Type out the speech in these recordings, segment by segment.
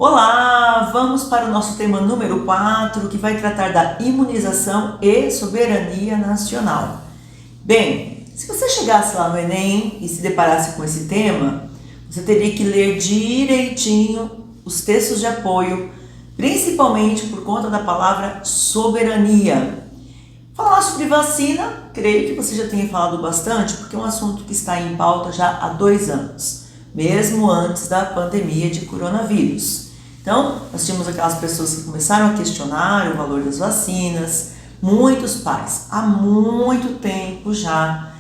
Olá, vamos para o nosso tema número 4, que vai tratar da imunização e soberania nacional. Bem, se você chegasse lá no Enem e se deparasse com esse tema, você teria que ler direitinho os textos de apoio, principalmente por conta da palavra soberania. Falar sobre vacina, creio que você já tenha falado bastante, porque é um assunto que está em pauta já há 2 anos, mesmo antes da pandemia de coronavírus. Então, nós tínhamos aquelas pessoas que começaram a questionar o valor das vacinas. Muitos pais, há muito tempo já,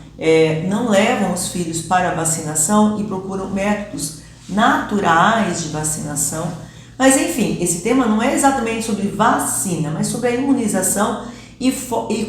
não levam os filhos para a vacinação e procuram métodos naturais de vacinação. Mas, enfim, esse tema não é exatamente sobre vacina, mas sobre a imunização e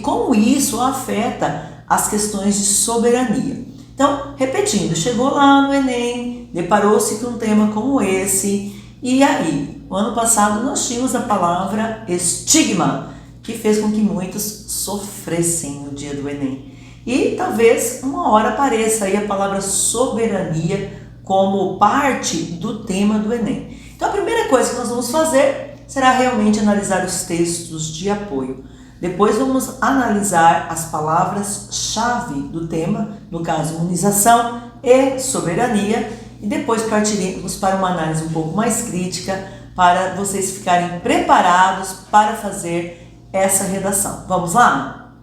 como isso afeta as questões de soberania. Então, repetindo, chegou lá no Enem, deparou-se com um tema como esse. E aí, o ano passado nós tínhamos a palavra estigma, que fez com que muitos sofressem no dia do Enem. E talvez uma hora apareça aí a palavra soberania como parte do tema do Enem. Então a primeira coisa que nós vamos fazer será realmente analisar os textos de apoio. Depois vamos analisar as palavras-chave do tema, no caso imunização e soberania. E depois partiremos para uma análise um pouco mais crítica para vocês ficarem preparados para fazer essa redação. Vamos lá?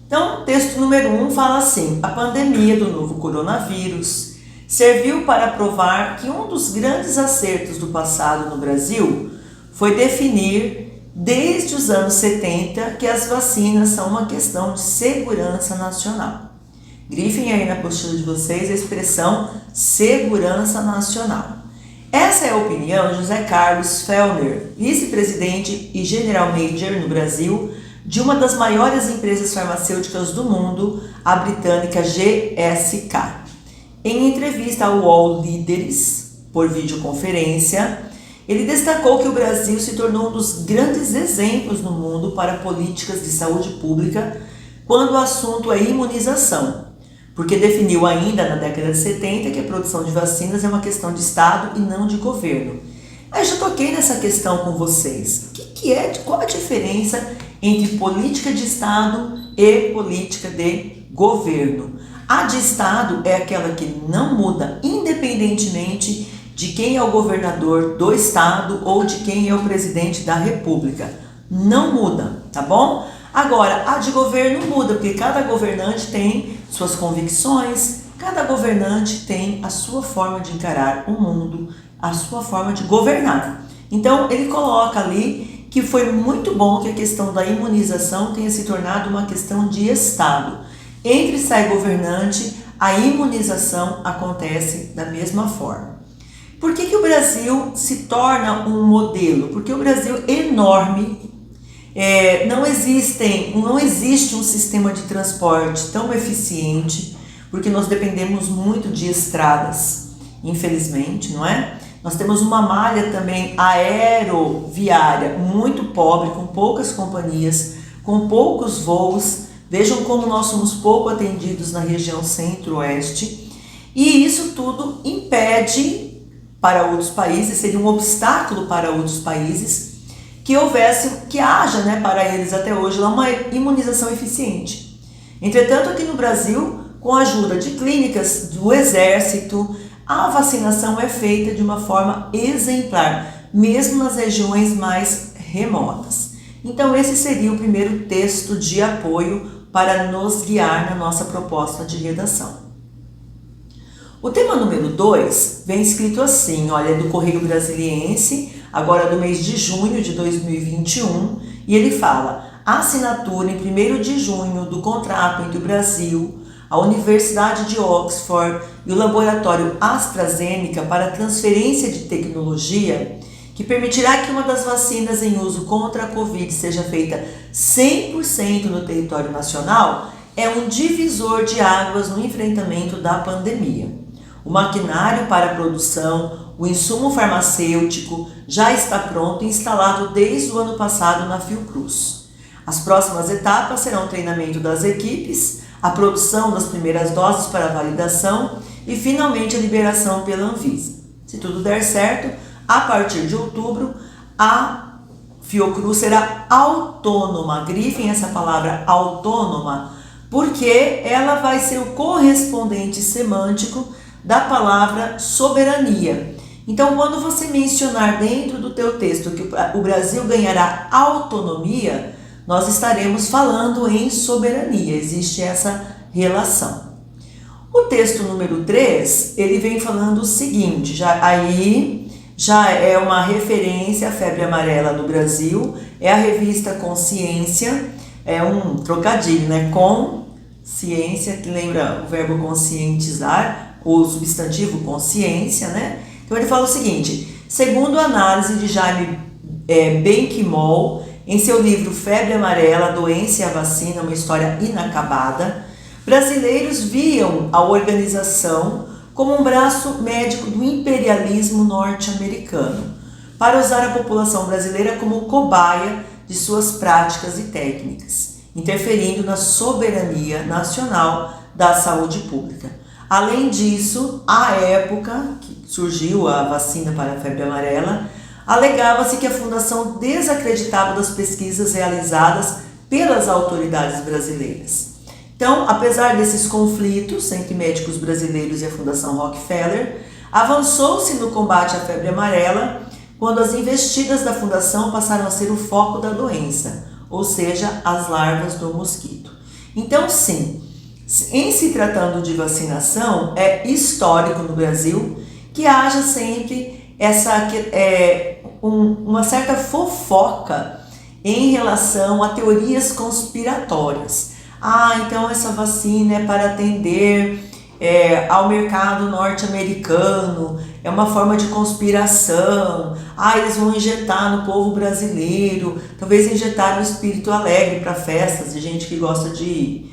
Então, texto número 1 fala assim: a pandemia do novo coronavírus serviu para provar que um dos grandes acertos do passado no Brasil foi definir, desde os anos 70, que as vacinas são uma questão de segurança nacional. Grifem aí na apostila de vocês a expressão segurança nacional. Essa é a opinião de José Carlos Fellner, vice-presidente e general manager no Brasil de uma das maiores empresas farmacêuticas do mundo, a britânica GSK. Em entrevista ao UOL Líderes, por videoconferência, ele destacou que o Brasil se tornou um dos grandes exemplos no mundo para políticas de saúde pública quando o assunto é imunização, porque definiu ainda na década de 70 que a produção de vacinas é uma questão de Estado e não de governo. Aí já toquei nessa questão com vocês. Qual a diferença entre política de Estado e política de governo? A de Estado é aquela que não muda independentemente de quem é o governador do Estado ou de quem é o presidente da República. Não muda, tá bom? Agora, a de governo muda, porque cada governante tem suas convicções, cada governante tem a sua forma de encarar o mundo, a sua forma de governar. Então, ele coloca ali que foi muito bom que a questão da imunização tenha se tornado uma questão de Estado. Entre e sai governante, a imunização acontece da mesma forma. Por que o Brasil se torna um modelo? Porque o Brasil é enorme. Não existe um sistema de transporte tão eficiente, porque nós dependemos muito de estradas, infelizmente, não é? Nós temos uma malha também aeroviária muito pobre, com poucas companhias, com poucos voos. Vejam como nós somos pouco atendidos na região centro-oeste, e isso tudo impede para outros países, seria um obstáculo para outros países, que haja, para eles até hoje lá uma imunização eficiente. Entretanto, aqui no Brasil, com a ajuda de clínicas do Exército, a vacinação é feita de uma forma exemplar, mesmo nas regiões mais remotas. Então, esse seria o primeiro texto de apoio para nos guiar na nossa proposta de redação. O tema número 2 vem escrito assim, olha, do Correio Brasiliense, agora do mês de junho de 2021, e ele fala: a assinatura em 1º de junho do contrato entre o Brasil, a Universidade de Oxford e o laboratório AstraZeneca para transferência de tecnologia, que permitirá que uma das vacinas em uso contra a Covid seja feita 100% no território nacional, é um divisor de águas no enfrentamento da pandemia. O maquinário para a produção, o insumo farmacêutico já está pronto e instalado desde o ano passado na Fiocruz. As próximas etapas serão o treinamento das equipes, a produção das primeiras doses para validação e finalmente a liberação pela Anvisa. Se tudo der certo, a partir de outubro, a Fiocruz será autônoma. Grifem essa palavra autônoma, porque ela vai ser o correspondente semântico da palavra soberania. Então, quando você mencionar dentro do teu texto que o Brasil ganhará autonomia, nós estaremos falando em soberania. Existe essa relação. O texto número 3, ele vem falando o seguinte, já é uma referência à febre amarela no Brasil, é a revista Consciência, é um trocadilho, né? Consciência, que lembra o verbo conscientizar, o substantivo consciência, né? Então ele fala o seguinte: segundo a análise de Jaime Benquimol, em seu livro Febre Amarela, a Doença e a Vacina, uma história inacabada, brasileiros viam a organização como um braço médico do imperialismo norte-americano, para usar a população brasileira como cobaia de suas práticas e técnicas, interferindo na soberania nacional da saúde pública. Além disso, à época que surgiu a vacina para a febre amarela, alegava-se que a fundação desacreditava das pesquisas realizadas pelas autoridades brasileiras. Então, apesar desses conflitos entre médicos brasileiros e a Fundação Rockefeller, avançou-se no combate à febre amarela quando as investidas da fundação passaram a ser o foco da doença, ou seja, as larvas do mosquito. Então, sim, em se tratando de vacinação, é histórico no Brasil que haja sempre uma certa fofoca em relação a teorias conspiratórias. Então essa vacina é para atender ao mercado norte-americano, é uma forma de conspiração, eles vão injetar no povo brasileiro, talvez injetar um espírito alegre para festas de gente que gosta de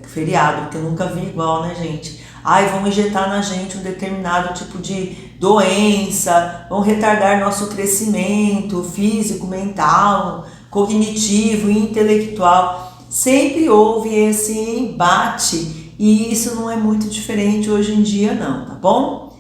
feriado, porque eu nunca vi igual, né, gente? Vão injetar na gente um determinado tipo de doença, vão retardar nosso crescimento físico, mental, cognitivo e intelectual. Sempre houve esse embate e isso não é muito diferente hoje em dia não, tá bom?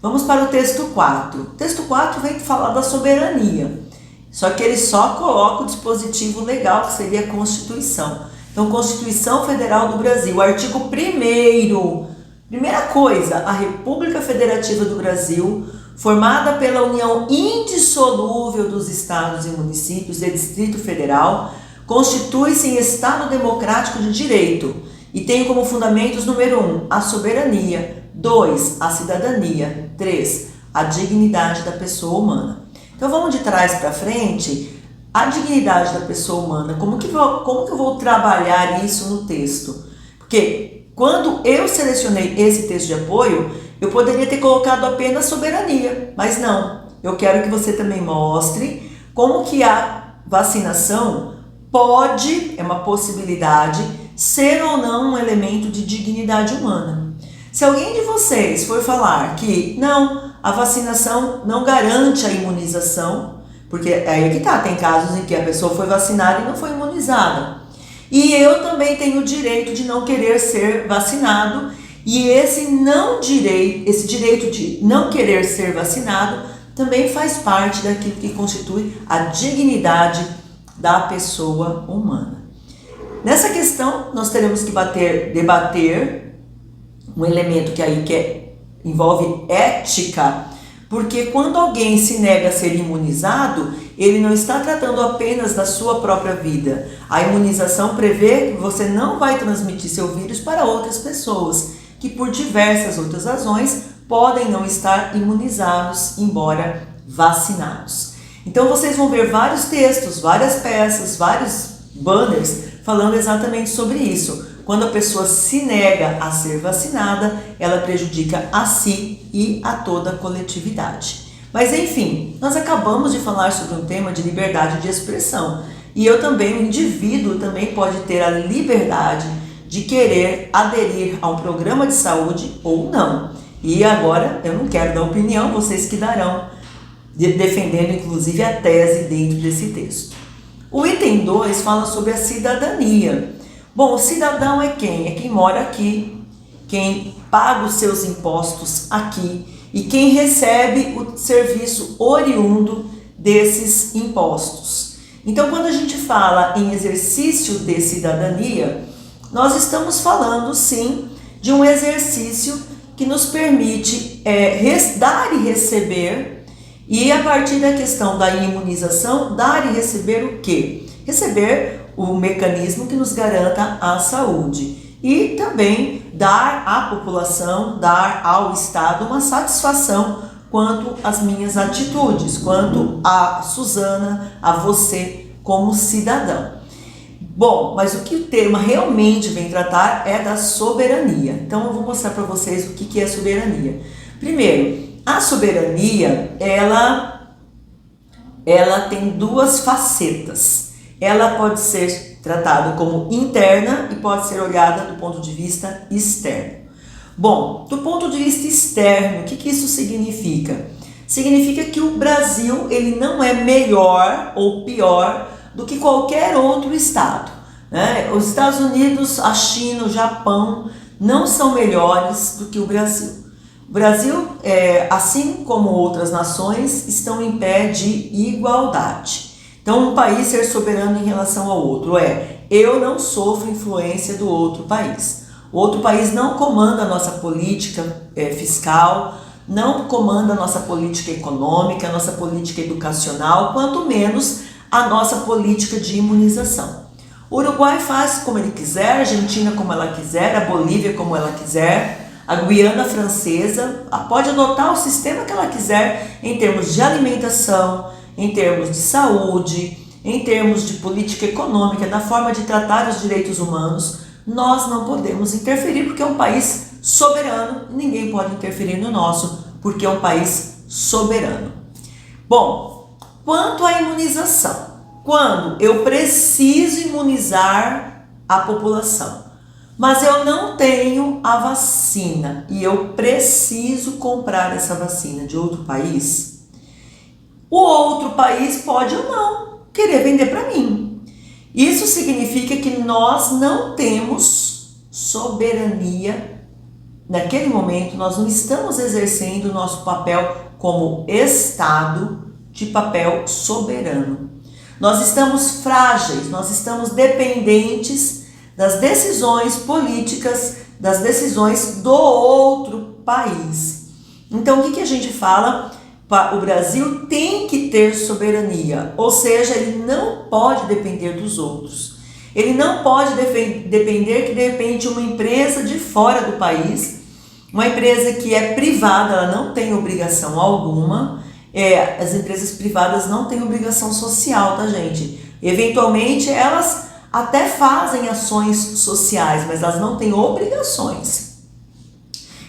Vamos para o texto 4. O texto 4 vem falar da soberania, só que ele só coloca o dispositivo legal, que seria a Constituição. Então, Constituição Federal do Brasil, artigo 1º. Primeira coisa, a República Federativa do Brasil, formada pela união indissolúvel dos estados e municípios e Distrito Federal, constitui-se em Estado democrático de direito e tem como fundamentos: número 1, a soberania, 2, a cidadania, 3, a dignidade da pessoa humana. Então vamos de trás para frente. A dignidade da pessoa humana, como que eu vou trabalhar isso no texto? Porque quando eu selecionei esse texto de apoio, eu poderia ter colocado apenas soberania, mas não. Eu quero que você também mostre como que a vacinação pode, é uma possibilidade, ser ou não um elemento de dignidade humana. Se alguém de vocês for falar que não, a vacinação não garante a imunização, porque aí que tá, tem casos em que a pessoa foi vacinada e não foi imunizada. E eu também tenho o direito de não querer ser vacinado, e esse direito de não querer ser vacinado também faz parte daquilo que constitui a dignidade da pessoa humana. Nessa questão, nós teremos que debater um elemento que envolve ética, porque quando alguém se nega a ser imunizado, ele não está tratando apenas da sua própria vida. A imunização prevê que você não vai transmitir seu vírus para outras pessoas, que por diversas outras razões podem não estar imunizados, embora vacinados. Então vocês vão ver vários textos, várias peças, vários banners falando exatamente sobre isso. Quando a pessoa se nega a ser vacinada, ela prejudica a si e a toda a coletividade. Mas enfim, nós acabamos de falar sobre um tema de liberdade de expressão. E o indivíduo também pode ter a liberdade de querer aderir a um programa de saúde ou não. E agora, eu não quero dar opinião, vocês que darão, defendendo inclusive a tese dentro desse texto. O item 2 fala sobre a cidadania. Bom, o cidadão é quem? É quem mora aqui, quem paga os seus impostos aqui e quem recebe o serviço oriundo desses impostos. Então, quando a gente fala em exercício de cidadania, nós estamos falando sim de um exercício que nos permite dar e receber, e a partir da questão da imunização, dar e receber o quê? Receber o mecanismo que nos garanta a saúde e também dar à população, dar ao Estado uma satisfação quanto às minhas atitudes, quanto a Suzana, a você como cidadão. Bom, mas o que o tema realmente vem tratar é da soberania. Então eu vou mostrar para vocês o que é soberania. Primeiro, a soberania, ela tem duas facetas. Ela pode ser tratada como interna e pode ser olhada do ponto de vista externo. Bom, do ponto de vista externo, o que isso significa? Significa que o Brasil ele não é melhor ou pior do que qualquer outro estado, né? Os Estados Unidos, a China, o Japão não são melhores do que o Brasil. O Brasil, assim como outras nações, estão em pé de igualdade. Então, um país ser soberano em relação ao outro eu não sofro influência do outro país. O outro país não comanda a nossa política fiscal, não comanda a nossa política econômica, a nossa política educacional, quanto menos a nossa política de imunização. O Uruguai faz como ele quiser, a Argentina como ela quiser, a Bolívia como ela quiser, a Guiana Francesa pode adotar o sistema que ela quiser em termos de alimentação, em termos de saúde, em termos de política econômica, na forma de tratar os direitos humanos. Nós não podemos interferir porque é um país soberano e ninguém pode interferir no nosso porque é um país soberano. Bom, quanto à imunização, quando eu preciso imunizar a população, mas eu não tenho a vacina e eu preciso comprar essa vacina de outro país, o outro país pode ou não querer vender para mim. Isso significa que nós não temos soberania. Naquele momento, nós não estamos exercendo o nosso papel como Estado de papel soberano. Nós estamos frágeis, nós estamos dependentes das decisões políticas, das decisões do outro país. Então, o que a gente fala? O Brasil tem que ter soberania, ou seja, ele não pode depender dos outros. Ele não pode depender que, de repente, uma empresa de fora do país, uma empresa que é privada, ela não tem obrigação alguma. As empresas privadas não têm obrigação social, tá, gente? Eventualmente, elas até fazem ações sociais, mas elas não têm obrigações.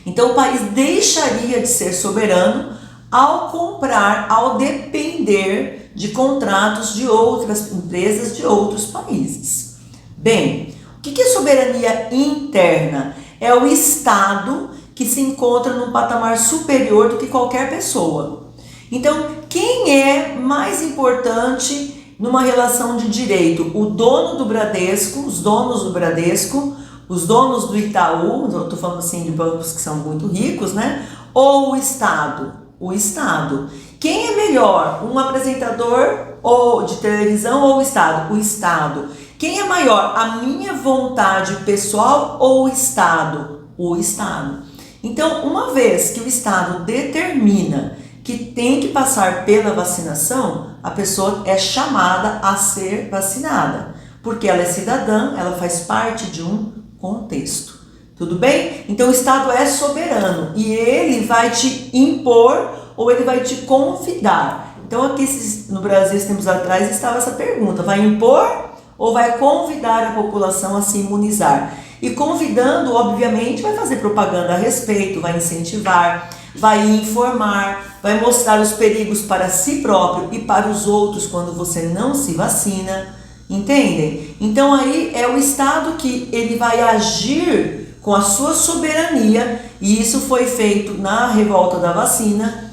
Então, o país deixaria de ser soberano ao comprar, ao depender de contratos de outras empresas de outros países. Bem, o que é soberania interna? É o Estado que se encontra num patamar superior do que qualquer pessoa. Então, quem é mais importante numa relação de direito? O dono do Bradesco, os donos do Bradesco, os donos do Itaú, eu estou falando assim de bancos que são muito ricos, né? Ou o Estado? O Estado. Quem é melhor? Um apresentador ou de televisão ou o Estado? O Estado. Quem é maior? A minha vontade pessoal ou o Estado? O Estado. Então, uma vez que o Estado determina que tem que passar pela vacinação, a pessoa é chamada a ser vacinada, porque ela é cidadã, ela faz parte de um contexto. Tudo bem? Então o Estado é soberano e ele vai te impor ou ele vai te convidar. Então aqui no Brasil, tempos atrás, estava essa pergunta: vai impor ou vai convidar a população a se imunizar? E convidando, obviamente, vai fazer propaganda a respeito, vai incentivar, vai informar, vai mostrar os perigos para si próprio e para os outros quando você não se vacina, entendem? Então aí é o Estado que ele vai agir com a sua soberania, e isso foi feito na revolta da vacina.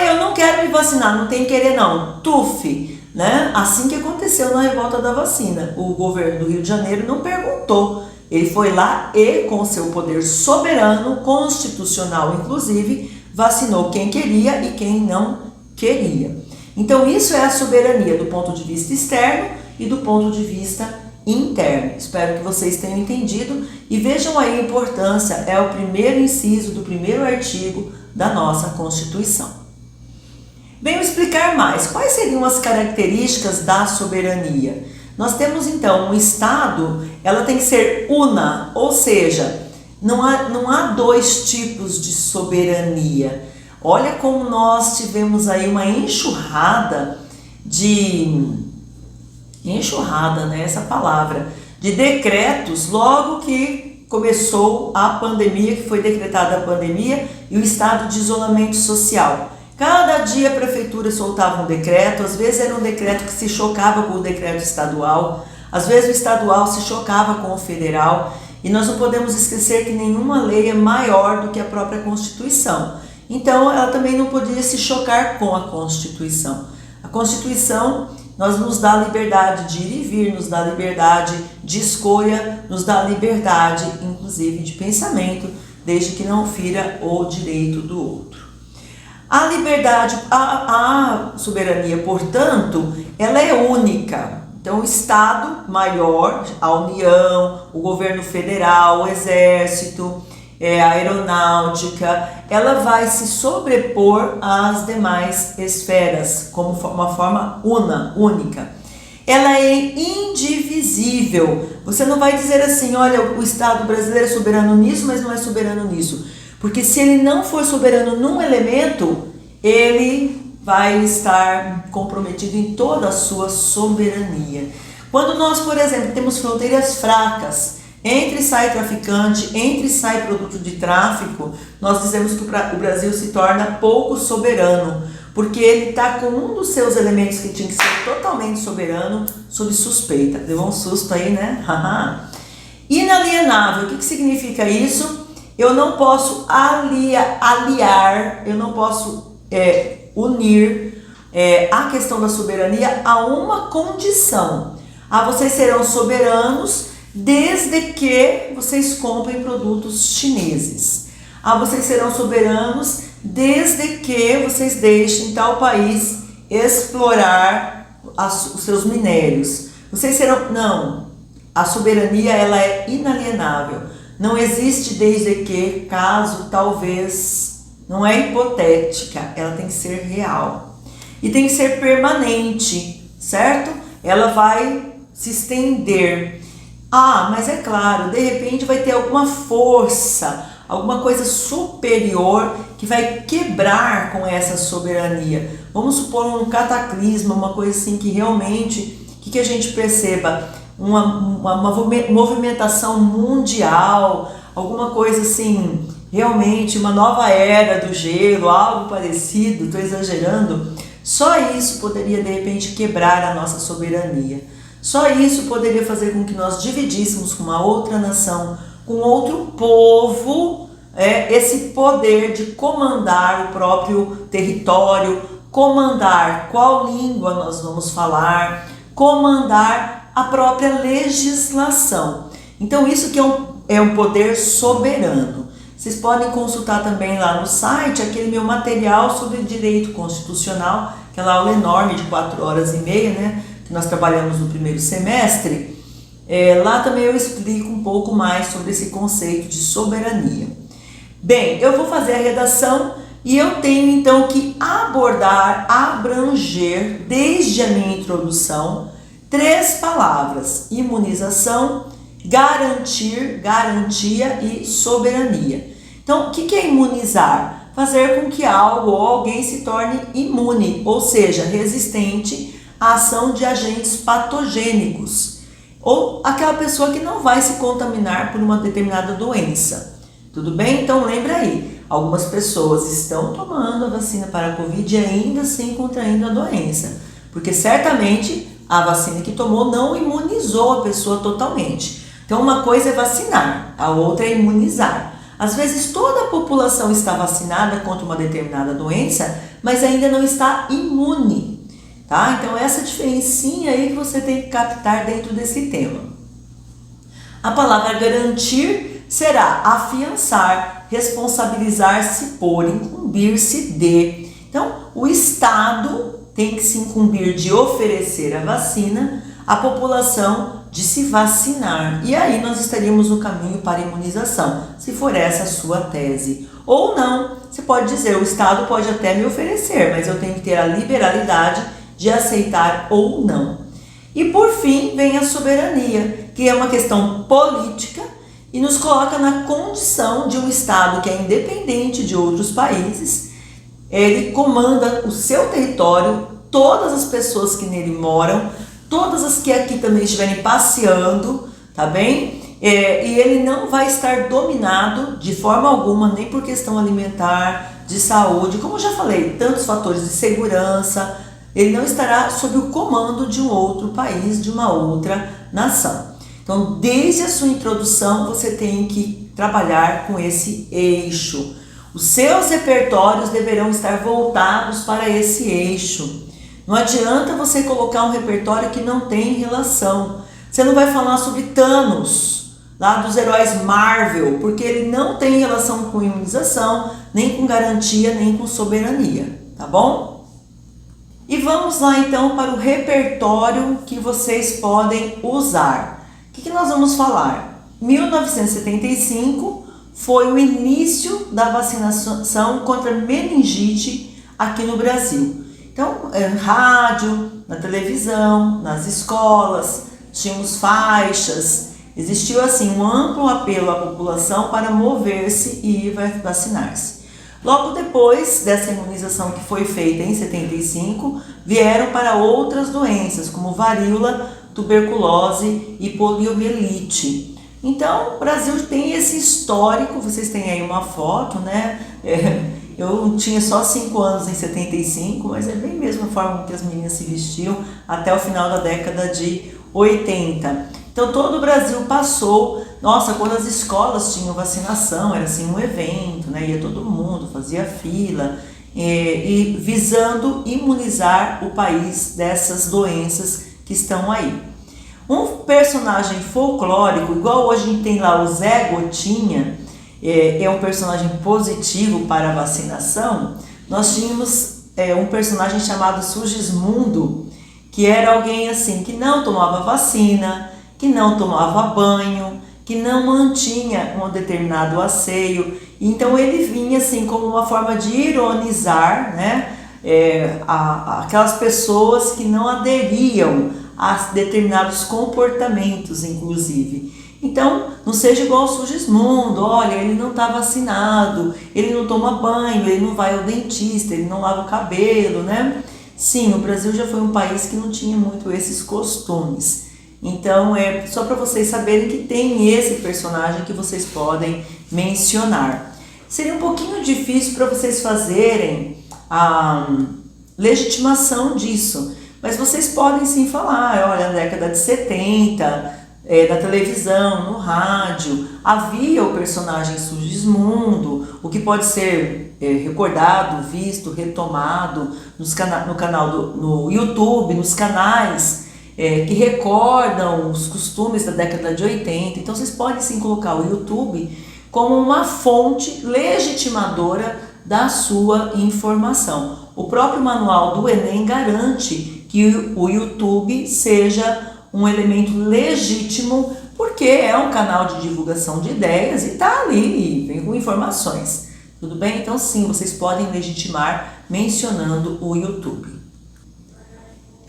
Eu não quero me vacinar, não tem querer não, tuf, né? Assim que aconteceu na revolta da vacina, o governo do Rio de Janeiro não perguntou. Ele foi lá e, com seu poder soberano, constitucional inclusive, vacinou quem queria e quem não queria. Então isso é a soberania do ponto de vista externo e do ponto de vista interno. Espero que vocês tenham entendido e vejam aí a importância, é o primeiro inciso do primeiro artigo da nossa Constituição. Venho explicar mais. Quais seriam as características da soberania? Nós temos então um Estado, ela tem que ser una, ou seja, não há dois tipos de soberania. Olha como nós tivemos aí uma enxurrada, né, essa palavra, de decretos logo que começou a pandemia, que foi decretada a pandemia e o estado de isolamento social. Cada dia a prefeitura soltava um decreto, às vezes era um decreto que se chocava com o decreto estadual, às vezes o estadual se chocava com o federal, e nós não podemos esquecer que nenhuma lei é maior do que a própria Constituição. Então ela também não podia se chocar com a Constituição. A Constituição nos dá liberdade de ir e vir, nos dá liberdade de escolha, nos dá liberdade, inclusive, de pensamento, desde que não fira o direito do outro. A liberdade, a soberania, portanto, ela é única. Então, o Estado maior, a União, o governo federal, o Exército, a aeronáutica, ela vai se sobrepor às demais esferas, como uma forma única. Ela é indivisível. Você não vai dizer assim, olha, o Estado brasileiro é soberano nisso, mas não é soberano nisso. Porque se ele não for soberano num elemento, ele vai estar comprometido em toda a sua soberania. Quando nós, por exemplo, temos fronteiras fracas, entre e sai traficante, entre e sai produto de tráfico, nós dizemos que o Brasil se torna pouco soberano, porque ele está com um dos seus elementos que tinha que ser totalmente soberano sob suspeita. Deu um susto aí, né? Inalienável, o que significa isso? Eu não posso aliar, eu não posso unir a questão da soberania a uma condição. Vocês serão soberanos desde que vocês comprem produtos chineses. Vocês serão soberanos desde que vocês deixem tal país explorar os seus minérios. Vocês serão... Não, a soberania ela é inalienável. Não existe desde que, caso, talvez, não é hipotética, ela tem que ser real. E tem que ser permanente, certo? Ela vai se estender. Mas é claro, de repente vai ter alguma força, alguma coisa superior que vai quebrar com essa soberania. Vamos supor um cataclisma, uma coisa assim que realmente, que a gente perceba? Uma movimentação mundial, alguma coisa assim, realmente uma nova era do gelo, algo parecido, estou exagerando. Só isso poderia de repente quebrar a nossa soberania. Só isso poderia fazer com que nós dividíssemos com uma outra nação, com outro povo, esse poder de comandar o próprio território, comandar qual língua nós vamos falar, comandar a própria legislação. Então isso que é um poder soberano. Vocês podem consultar também lá no site aquele meu material sobre direito constitucional, aquela aula enorme de 4 horas e meia, né, que nós trabalhamos no primeiro semestre. Lá também eu explico um pouco mais sobre esse conceito de soberania. Bem, eu vou fazer a redação e eu tenho então que abranger desde a minha introdução 3 palavras: imunização, garantir, garantia e soberania. Então, o que é imunizar? Fazer com que algo ou alguém se torne imune, ou seja, resistente à ação de agentes patogênicos, ou aquela pessoa que não vai se contaminar por uma determinada doença. Tudo bem? Então, lembra aí, algumas pessoas estão tomando a vacina para a Covid e ainda assim contraindo a doença, porque certamente a vacina que tomou não imunizou a pessoa totalmente. Então, uma coisa é vacinar, a outra é imunizar. Às vezes, toda a população está vacinada contra uma determinada doença, mas ainda não está imune, tá? Então, essa diferencinha aí que você tem que captar dentro desse tema. A palavra garantir será afiançar, responsabilizar-se por, incumbir. incumbir-se de. Então, o Estado tem que se incumbir de oferecer a vacina à população, de se vacinar. E aí nós estaríamos no caminho para a imunização, se for essa a sua tese. Ou não, você pode dizer, o Estado pode até me oferecer, mas eu tenho que ter a liberalidade de aceitar ou não. E por fim vem a soberania, que é uma questão política e nos coloca na condição de um Estado que é independente de outros países. Ele comanda o seu território, todas as pessoas que nele moram, todas as que aqui também estiverem passeando, tá bem? E ele não vai estar dominado de forma alguma, nem por questão alimentar, de saúde, como eu já falei, tantos fatores de segurança. Ele não estará sob o comando de um outro país, de uma outra nação. Então, desde a sua introdução, você tem que trabalhar com esse eixo. Os seus repertórios deverão estar voltados para esse eixo. Não adianta você colocar um repertório que não tem relação. Você não vai falar sobre Thanos, lá dos heróis Marvel, porque ele não tem relação com imunização, nem com garantia, nem com soberania, tá bom? E vamos lá então para o repertório que vocês podem usar. O que nós vamos falar? 1975 foi o início da vacinação contra meningite aqui no Brasil. Então, rádio, na televisão, nas escolas, tínhamos faixas, existiu assim um amplo apelo à população para mover-se e ir vacinar-se. Logo depois dessa imunização que foi feita em 75, vieram para outras doenças, como varíola, tuberculose e poliomielite. Então, o Brasil tem esse histórico, vocês têm aí uma foto, né? Eu tinha só 5 anos em 75, mas é bem a mesma forma que as meninas se vestiam até o final da década de 80. Então todo o Brasil passou, nossa, quando as escolas tinham vacinação, era assim um evento, né? Ia todo mundo, fazia fila, e visando imunizar o país dessas doenças que estão aí. Um personagem folclórico, igual hoje a gente tem lá o Zé Gotinha, é um personagem positivo para a vacinação. Nós tínhamos um personagem chamado Sugismundo, que era alguém assim que não tomava vacina, que não tomava banho, que não mantinha um determinado asseio. Então ele vinha assim como uma forma de ironizar, né, aquelas pessoas que não aderiam a determinados comportamentos, inclusive. Então, não seja igual ao Sugismundo, olha, ele não está vacinado, ele não toma banho, ele não vai ao dentista, ele não lava o cabelo, né? Sim, o Brasil já foi um país que não tinha muito esses costumes. Então, é só para vocês saberem que tem esse personagem que vocês podem mencionar. Seria um pouquinho difícil para vocês fazerem a legitimação disso, mas vocês podem sim falar, olha, na década de 70... na televisão, no rádio, havia o personagem Sugismundo, o que pode ser recordado, visto, retomado no canal no YouTube, nos canais que recordam os costumes da década de 80. Então vocês podem sim colocar o YouTube como uma fonte legitimadora da sua informação. O próprio manual do Enem garante que o YouTube seja um elemento legítimo, porque é um canal de divulgação de ideias e está ali, vem com informações. Tudo bem? Então sim, vocês podem legitimar mencionando o YouTube.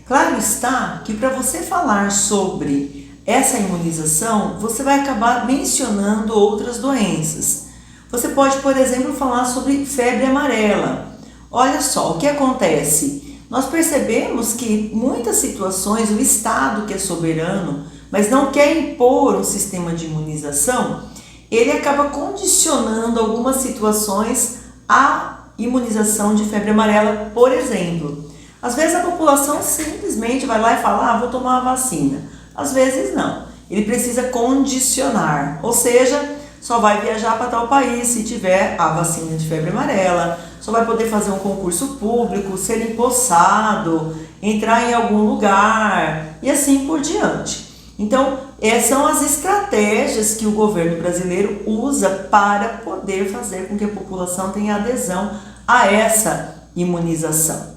Claro está que para você falar sobre essa imunização, você vai acabar mencionando outras doenças. Você pode, por exemplo, falar sobre febre amarela. Olha só, o que acontece? Nós percebemos que em muitas situações o Estado, que é soberano, mas não quer impor um sistema de imunização, ele acaba condicionando algumas situações à imunização de febre amarela, por exemplo. Às vezes a população simplesmente vai lá e fala, vou tomar a vacina. Às vezes não. Ele precisa condicionar, ou seja, só vai viajar para tal país se tiver a vacina de febre amarela, só vai poder fazer um concurso público, ser empossado, entrar em algum lugar e assim por diante. Então, essas são as estratégias que o governo brasileiro usa para poder fazer com que a população tenha adesão a essa imunização.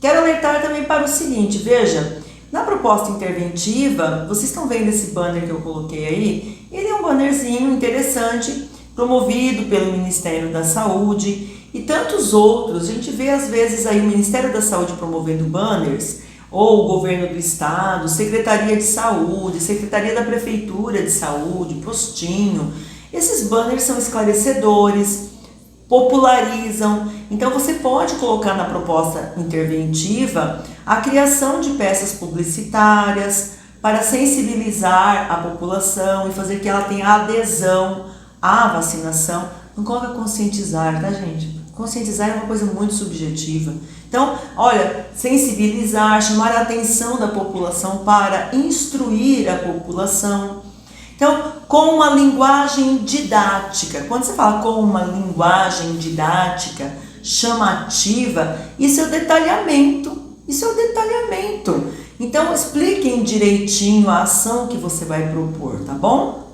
Quero alertar também para o seguinte, veja, na proposta interventiva, vocês estão vendo esse banner que eu coloquei aí? Ele é um bannerzinho interessante, promovido pelo Ministério da Saúde e tantos outros. A gente vê às vezes aí o Ministério da Saúde promovendo banners, ou o governo do estado, Secretaria de Saúde, Secretaria da Prefeitura de Saúde, postinho. Esses banners são esclarecedores, popularizam. Então você pode colocar na proposta interventiva a criação de peças publicitárias para sensibilizar a população e fazer que ela tenha adesão à vacinação. Não coloca conscientizar, tá, gente? Conscientizar é uma coisa muito subjetiva. Então, olha, sensibilizar, chamar a atenção da população para instruir a população. Então, com uma linguagem didática. Quando você fala com uma linguagem didática, chamativa, isso é o detalhamento. Isso é o detalhamento. Então, expliquem direitinho a ação que você vai propor, tá bom?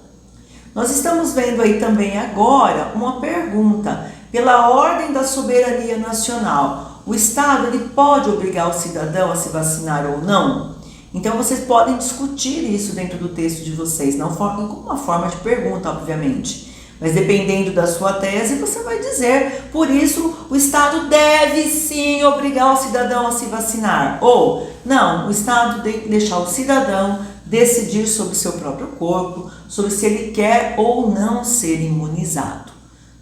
Nós estamos vendo aí também agora uma pergunta. Pela ordem da soberania nacional, o Estado ele pode obrigar o cidadão a se vacinar ou não? Então vocês podem discutir isso dentro do texto de vocês, não como uma forma de pergunta, obviamente. Mas dependendo da sua tese, você vai dizer, por isso o Estado deve sim obrigar o cidadão a se vacinar. Ou, não, o Estado tem que deixar o cidadão decidir sobre o seu próprio corpo, sobre se ele quer ou não ser imunizado.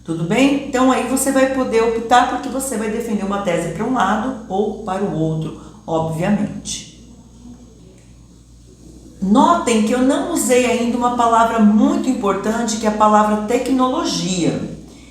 Tudo bem? Então aí você vai poder optar porque você vai defender uma tese para um lado ou para o outro, obviamente. Notem que eu não usei ainda uma palavra muito importante, que é a palavra tecnologia.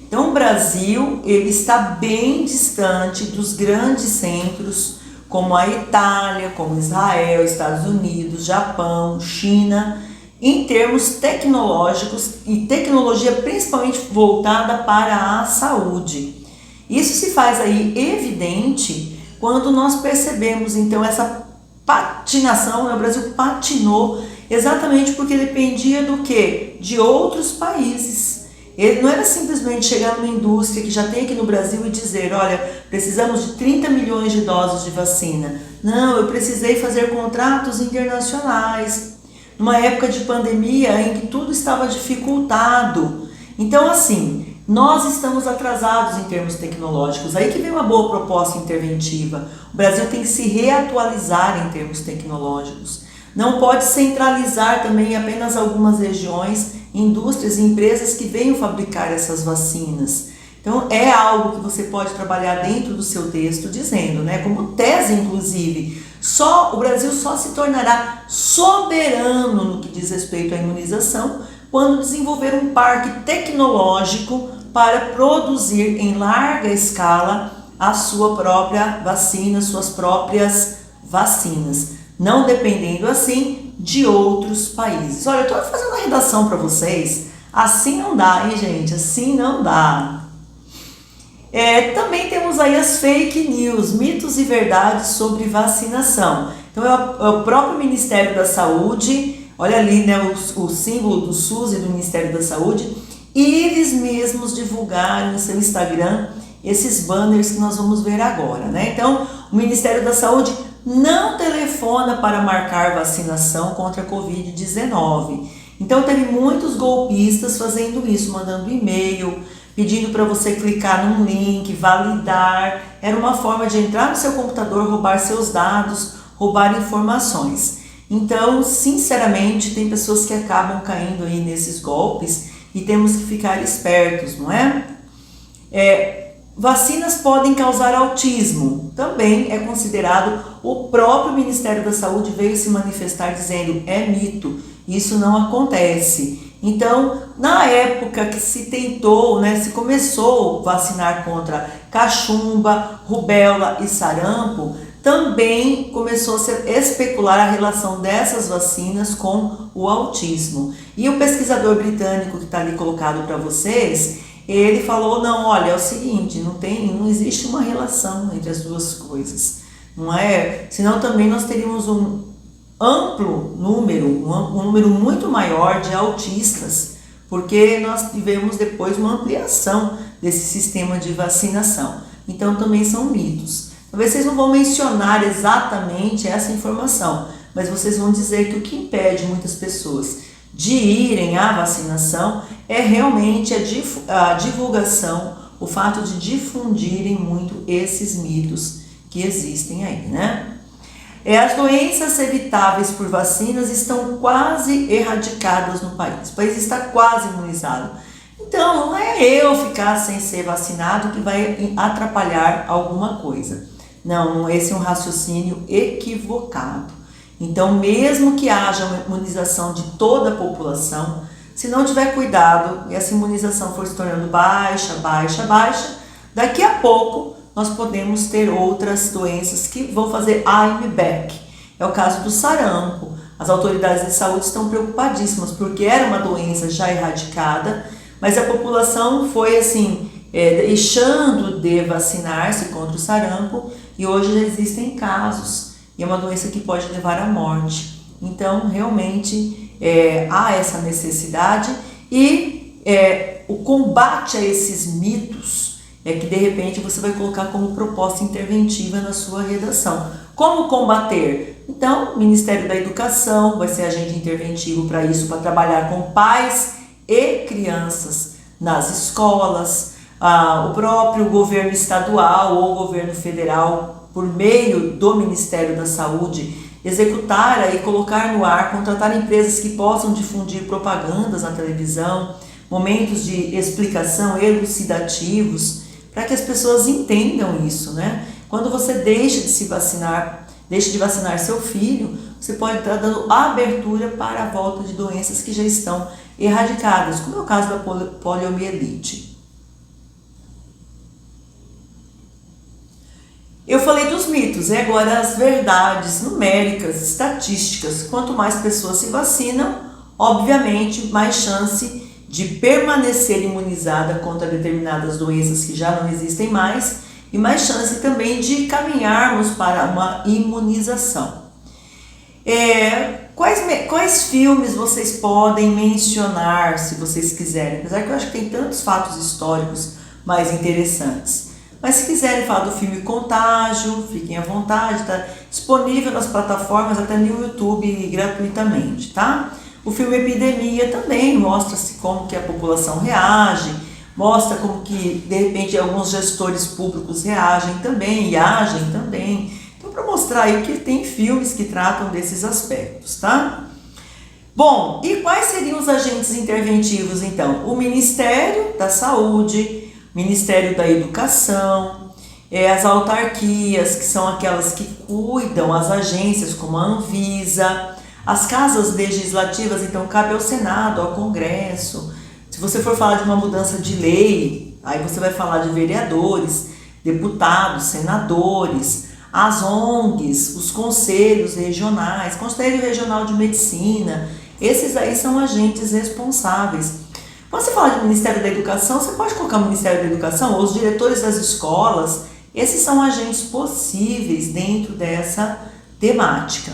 Então o Brasil ele está bem distante dos grandes centros, como a Itália, como Israel, Estados Unidos, Japão, China, em termos tecnológicos e tecnologia principalmente voltada para a saúde. Isso se faz aí evidente quando nós percebemos então essa patinação, né? O Brasil patinou exatamente porque dependia do quê? De outros países. Ele não era simplesmente chegar numa indústria que já tem aqui no Brasil e dizer, olha, precisamos de 30 milhões de doses de vacina. Não, eu precisei fazer contratos internacionais. Numa época de pandemia em que tudo estava dificultado. Então, assim, nós estamos atrasados em termos tecnológicos. Aí que vem uma boa proposta interventiva. O Brasil tem que se reatualizar em termos tecnológicos. Não pode centralizar também apenas algumas regiões, indústrias e empresas que venham fabricar essas vacinas. Então, é algo que você pode trabalhar dentro do seu texto, dizendo, né, como tese, inclusive, o Brasil só se tornará soberano no que diz respeito à imunização quando desenvolver um parque tecnológico para produzir em larga escala a sua própria vacina, suas próprias vacinas, não dependendo assim de outros países. Olha, eu estou fazendo a redação para vocês, assim não dá, hein, gente? Assim não dá. Também temos aí as fake news, mitos e verdades sobre vacinação. Então é o próprio Ministério da Saúde, olha ali, né, o símbolo do SUS e do Ministério da Saúde, e eles mesmos divulgaram no seu Instagram esses banners que nós vamos ver agora, né? Então o Ministério da Saúde não telefona para marcar vacinação contra a Covid-19. Então teve muitos golpistas fazendo isso, mandando e-mail, pedindo para você clicar num link, validar. Era uma forma de entrar no seu computador, roubar seus dados, roubar informações. Então, sinceramente, tem pessoas que acabam caindo aí nesses golpes e temos que ficar espertos, não é? Vacinas podem causar autismo. Também é considerado, o próprio Ministério da Saúde veio se manifestar dizendo, é mito, isso não acontece. Então, na época que se tentou, né, se começou a vacinar contra cachumba, rubéola e sarampo, também começou a se especular a relação dessas vacinas com o autismo. E o pesquisador britânico que está ali colocado para vocês, ele falou, não, olha, é o seguinte, não existe uma relação entre as duas coisas, não é? Senão também nós teríamos um amplo número, um número muito maior de autistas, porque nós tivemos depois uma ampliação desse sistema de vacinação. então também são mitos. Talvez vocês não vão mencionar exatamente essa informação, mas vocês vão dizer que o que impede muitas pessoas de irem à vacinação é realmente a divulgação, o fato de difundirem muito esses mitos que existem aí, né? As doenças evitáveis por vacinas estão quase erradicadas no país. O país está quase imunizado. Então, não é eu ficar sem ser vacinado que vai atrapalhar alguma coisa. Não, esse é um raciocínio equivocado. Então, mesmo que haja uma imunização de toda a população, se não tiver cuidado e essa imunização for se tornando baixa, daqui a pouco nós podemos ter outras doenças que vão fazer I'm back. É o caso do sarampo. As autoridades de saúde estão preocupadíssimas porque era uma doença já erradicada, mas a população foi assim, deixando de vacinar-se contra o sarampo e hoje já existem casos e é uma doença que pode levar à morte. Então, realmente há essa necessidade e o combate a esses mitos é que de repente você vai colocar como proposta interventiva na sua redação. Como combater? Então, o Ministério da Educação vai ser agente interventivo para isso, para trabalhar com pais e crianças nas escolas, o próprio governo estadual ou governo federal, por meio do Ministério da Saúde, executar e colocar no ar, contratar empresas que possam difundir propagandas na televisão, momentos de explicação elucidativos, para que as pessoas entendam isso, né? Quando você deixa de vacinar seu filho, você pode estar dando abertura para a volta de doenças que já estão erradicadas, como é o caso da poliomielite. Eu falei dos mitos, e agora as verdades numéricas, estatísticas. Quanto mais pessoas se vacinam, obviamente, mais chance de permanecer imunizada contra determinadas doenças que já não existem mais e mais chance também de caminharmos para uma imunização. Quais filmes vocês podem mencionar, se vocês quiserem? Apesar que eu acho que tem tantos fatos históricos mais interessantes. Mas se quiserem falar do filme Contágio, fiquem à vontade, está disponível nas plataformas, até no YouTube gratuitamente, tá? O filme Epidemia também mostra-se como que a população reage, mostra como que, de repente, alguns gestores públicos reagem também e agem também. Então, para mostrar aí que tem filmes que tratam desses aspectos, tá? Bom, e quais seriam os agentes interventivos, então? O Ministério da Saúde, Ministério da Educação, as autarquias, que são aquelas que cuidam, as agências como a Anvisa, as casas legislativas, então cabe ao Senado, ao Congresso. Se você for falar de uma mudança de lei, aí você vai falar de vereadores, deputados, senadores, as ONGs, os conselhos regionais, Conselho Regional de Medicina, esses aí são agentes responsáveis. Quando você fala de Ministério da Educação, você pode colocar o Ministério da Educação ou os diretores das escolas, esses são agentes possíveis dentro dessa temática.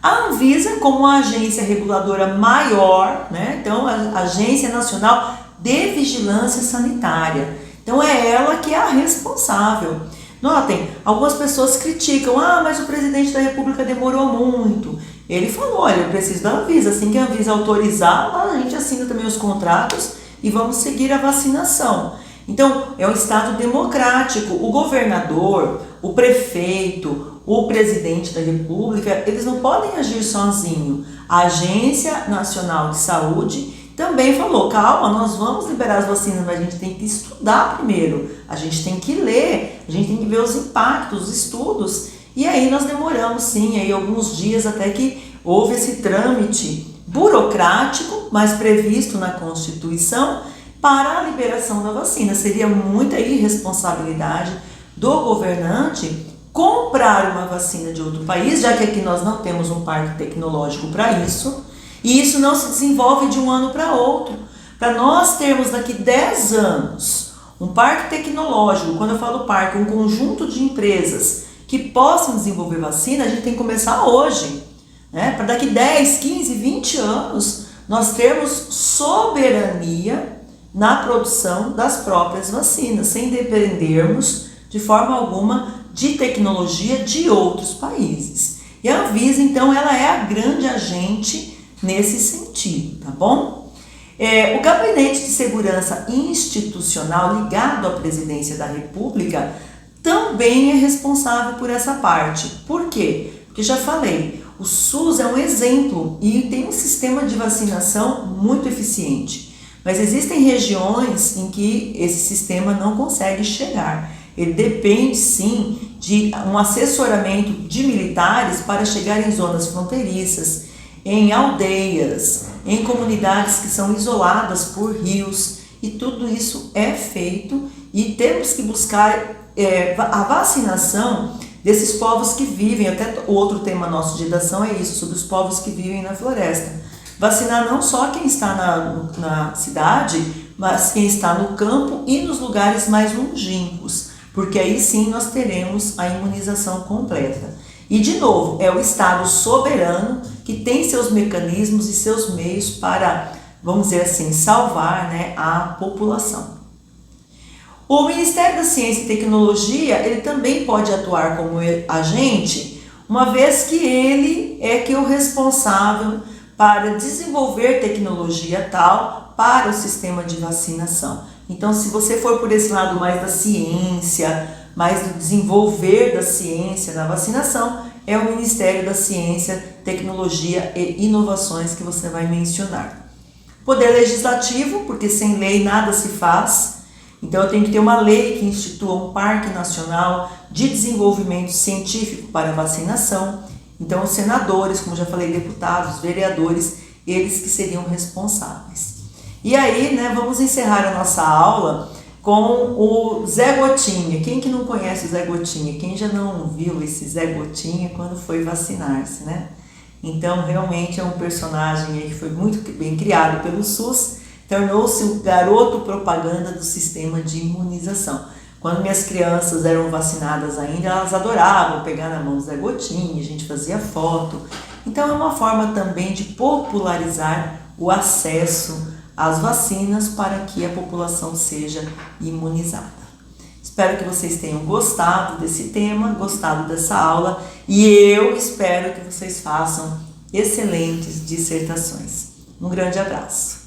A Anvisa, como a agência reguladora maior, né? Então, a Agência Nacional de Vigilância Sanitária. Então, é ela que é a responsável. Notem, algumas pessoas criticam, mas o presidente da República demorou muito. Ele falou, olha, eu preciso da Anvisa, assim que a Anvisa autorizar, a gente assina também os contratos e vamos seguir a vacinação. Então, é um Estado democrático. O governador, o prefeito, o presidente da República, eles não podem agir sozinho. A Agência Nacional de Saúde também falou, calma, nós vamos liberar as vacinas, mas a gente tem que estudar primeiro, a gente tem que ler, a gente tem que ver os impactos, os estudos. E aí nós demoramos sim, aí alguns dias até que houve esse trâmite burocrático, mas previsto na Constituição, para a liberação da vacina. Seria muita irresponsabilidade do governante comprar uma vacina de outro país, já que aqui nós não temos um parque tecnológico para isso, e isso não se desenvolve de um ano para outro. Para nós termos daqui 10 anos um parque tecnológico, quando eu falo parque, um conjunto de empresas que possam desenvolver vacina, a gente tem que começar hoje, né? Para daqui 10, 15, 20 anos nós termos soberania na produção das próprias vacinas, sem dependermos de forma alguma, de tecnologia de outros países. E a Anvisa, então, ela é a grande agente nesse sentido, tá bom? O Gabinete de Segurança Institucional ligado à Presidência da República também é responsável por essa parte. Por quê? Porque já falei, o SUS é um exemplo e tem um sistema de vacinação muito eficiente. Mas existem regiões em que esse sistema não consegue chegar. Ele depende, sim, de um assessoramento de militares para chegar em zonas fronteiriças, em aldeias, em comunidades que são isoladas por rios, e tudo isso é feito e temos que buscar a vacinação desses povos que vivem. Até o outro tema nosso de redação é isso, sobre os povos que vivem na floresta. Vacinar não só quem está na cidade, mas quem está no campo e nos lugares mais longínquos, porque aí sim nós teremos a imunização completa. E de novo, é o Estado soberano que tem seus mecanismos e seus meios para, vamos dizer assim, salvar, né, a população. O Ministério da Ciência e Tecnologia, ele também pode atuar como agente, uma vez que ele é que é o responsável para desenvolver tecnologia tal para o sistema de vacinação. Então, se você for por esse lado mais da ciência, mais do desenvolver da ciência na vacinação, é o Ministério da Ciência, Tecnologia e Inovações que você vai mencionar. Poder Legislativo, porque sem lei nada se faz. Então eu tenho que ter uma lei que institua um Parque Nacional de Desenvolvimento Científico para vacinação. Então os senadores, como já falei, deputados, vereadores, eles que seriam responsáveis. E aí, né, vamos encerrar a nossa aula com o Zé Gotinha. Quem que não conhece o Zé Gotinha? Quem já não viu esse Zé Gotinha quando foi vacinar-se, né? Então, realmente é um personagem aí que foi muito bem criado pelo SUS, tornou-se o garoto propaganda do sistema de imunização. Quando minhas crianças eram vacinadas ainda, elas adoravam pegar na mão do Zé Gotinha, a gente fazia foto. Então, é uma forma também de popularizar o acesso às vacinas para que a população seja imunizada. Espero que vocês tenham gostado desse tema, gostado dessa aula, e eu espero que vocês façam excelentes dissertações. Um grande abraço.